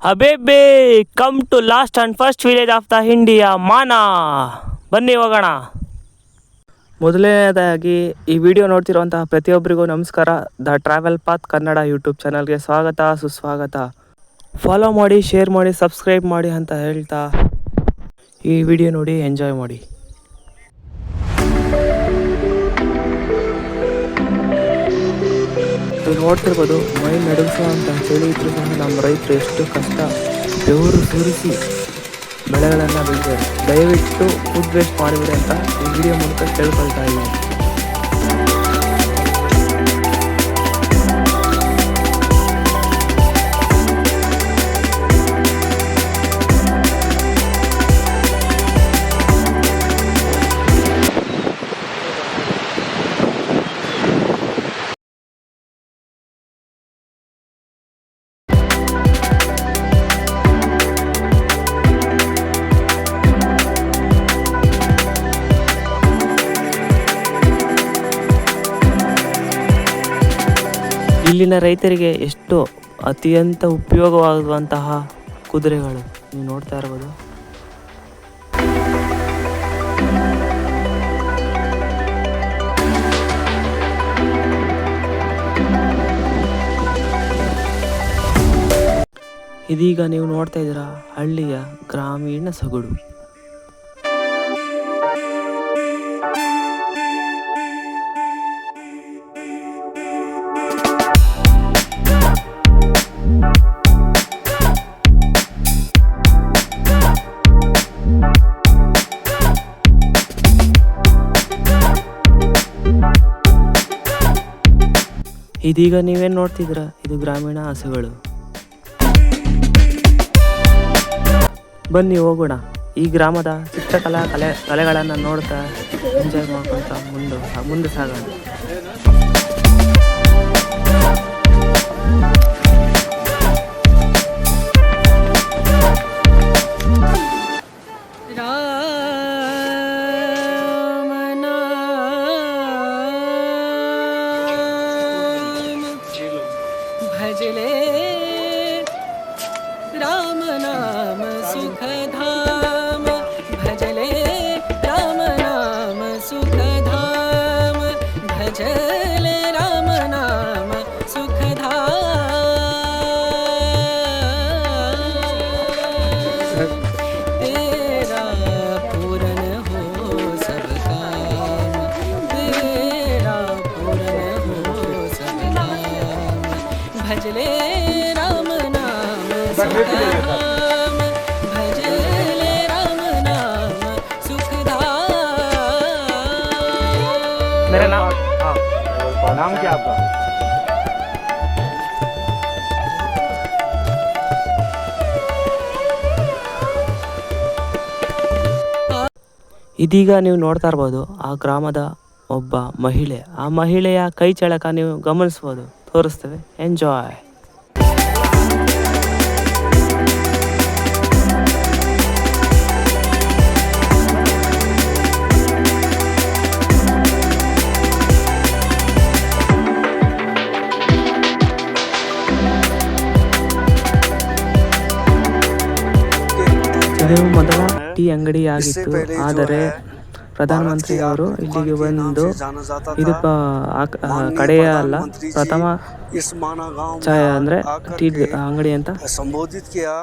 ಅಬೇಬೆ come to last and first village of the India Mana. ಬನ್ನಿ ಹೋಗೋಣ. ಮೊದಲನೇದಾಗಿ ಈ ವಿಡಿಯೋ ನೋಡ್ತಿರುವಂತಹ ಪ್ರತಿಯೊಬ್ಬರಿಗೂ ನಮಸ್ಕಾರ. The travel path Kannada YouTube ಚಾನಲ್ಗೆ ಸ್ವಾಗತ ಸುಸ್ವಾಗತ. ಫಾಲೋ ಮಾಡಿ, ಶೇರ್ ಮಾಡಿ, ಸಬ್ಸ್ಕ್ರೈಬ್ ಮಾಡಿ ಅಂತ ಹೇಳ್ತಾ ಈ ವಿಡಿಯೋ ನೋಡಿ ಎಂಜಾಯ್ ಮಾಡಿ. ನೀವು ನೋಡ್ತಿರ್ಬೋದು, ಮೈ ನಡುಗಿಸುವಂಥ ಚಳಿ ಇದ್ರೂ ಸಹ ನಮ್ಮ ರೈತರು ಎಷ್ಟು ಕಷ್ಟ ಬೆವರು ಸುರಿಸಿ ಬೆಳೆಗಳನ್ನು ಬೆಳೆದಿದ್ದಾರೆ. ದಯವಿಟ್ಟು ಫುಡ್ ವೇಸ್ಟ್ ಮಾಡಿಬಿಡಿ ಅಂತ ಈ ವಿಡಿಯೋ ಮೂಲಕ ಕೇಳ್ಕೊಳ್ತಾ ಇದ್ದೀನಿ. ಇಲ್ಲಿನ ರೈತರಿಗೆ ಎಷ್ಟು ಅತ್ಯಂತ ಉಪಯೋಗವಾಗುವಂತಹ ಕುದುರೆಗಳು ನೀವು ನೋಡ್ತಾ ಇರ್ಬೋದು. ಇದೀಗ ನೀವು ನೋಡ್ತಾ ಇದ್ದೀರಾ ಹಳ್ಳಿಯ ಗ್ರಾಮೀಣ ಸೊಗಡು. ಇದೀಗ ನೀವೇನು ನೋಡ್ತಿದ್ದೀರಾ, ಇದು ಗ್ರಾಮೀಣ ಹಸುಗಳು. ಬನ್ನಿ ಹೋಗೋಣ. ಈ ಗ್ರಾಮದ ಚಿತ್ರಕಲಾ ಕಲೆಗಳನ್ನು ನೋಡ್ತಾ ಎಂಜಾಯ್ ಮಾಡ್ಕೊಳ್ತಾ ಮುಂದೆ ಸಾಗೋಣ. भजले राम नाम सुख धाम, भजले राम नाम सुख धाम, भजले राम नाम सुख धाम. तेरा पूरन हो सब काम, तेरा पूरन हो सब काम, भजले राम नाम सुख धाम, भजले राम नाम सुख धाम. मेरा नाम नाम क्या आपका? ಇದೀಗ ನೀವು ನೋಡ್ತಾ ಇರ್ಬೋದು ಆ ಗ್ರಾಮದ ಒಬ್ಬ ಮಹಿಳೆ. ಆ ಮಹಿಳೆಯ ಕೈ ಚಳಕ ನೀವು ಗಮನಿಸ್ಬೋದು, ತೋರಿಸ್ತೇವೆ. ಎಂಜಾಯ್. ಇದು ಮೊದಲ ಟೀ ಅಂಗಡಿ ಆಗಿತ್ತು, ಆದರೆ ಪ್ರಧಾನಮಂತ್ರಿ ಅವರು ಇಲ್ಲಿಗೆ ಬಂದು ಇದು ಕಡೆಯ ಅಲ್ಲ, ಪ್ರಥಮ ಚಾಯ ಅಂದ್ರೆ ಟೀ ಅಂಗಡಿ ಅಂತ संबोधित किया.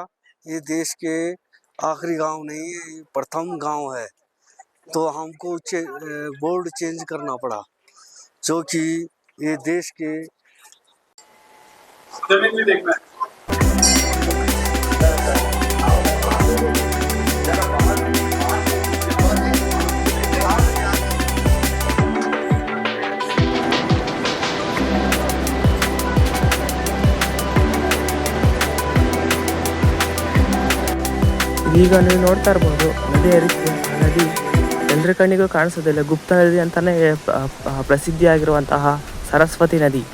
ये देश के आखिरी गांव नहीं है, ये प्रथम गांव है. तो हमको बोर्ड चेंज करना पड़ा, जो कि ये देश के ಈಗ ನೀವು ನೋಡ್ತಾ ಇರ್ಬೋದು ನದಿ ಹರಿಯುತ್ತೆ. ನದಿ ಎಲ್ಲರ ಕಣ್ಣಿಗೂ ಕಾಣಿಸೋದಿಲ್ಲ, ಗುಪ್ತ ನದಿ ಅಂತಾನೆ ಪ್ರಸಿದ್ಧಿಯಾಗಿರುವಂತಹ ಸರಸ್ವತಿ ನದಿ.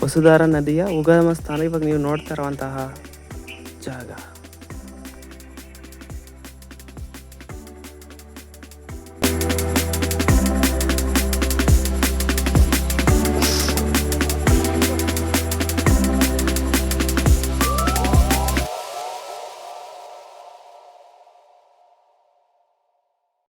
ವಸುಧಾರಾ ನದಿಯ ಉಗಮ ಸ್ಥಾನ ಇವಾಗ ನೀವು ನೋಡ್ತಾ ಇರುವಂತಹ ಜಾಗ.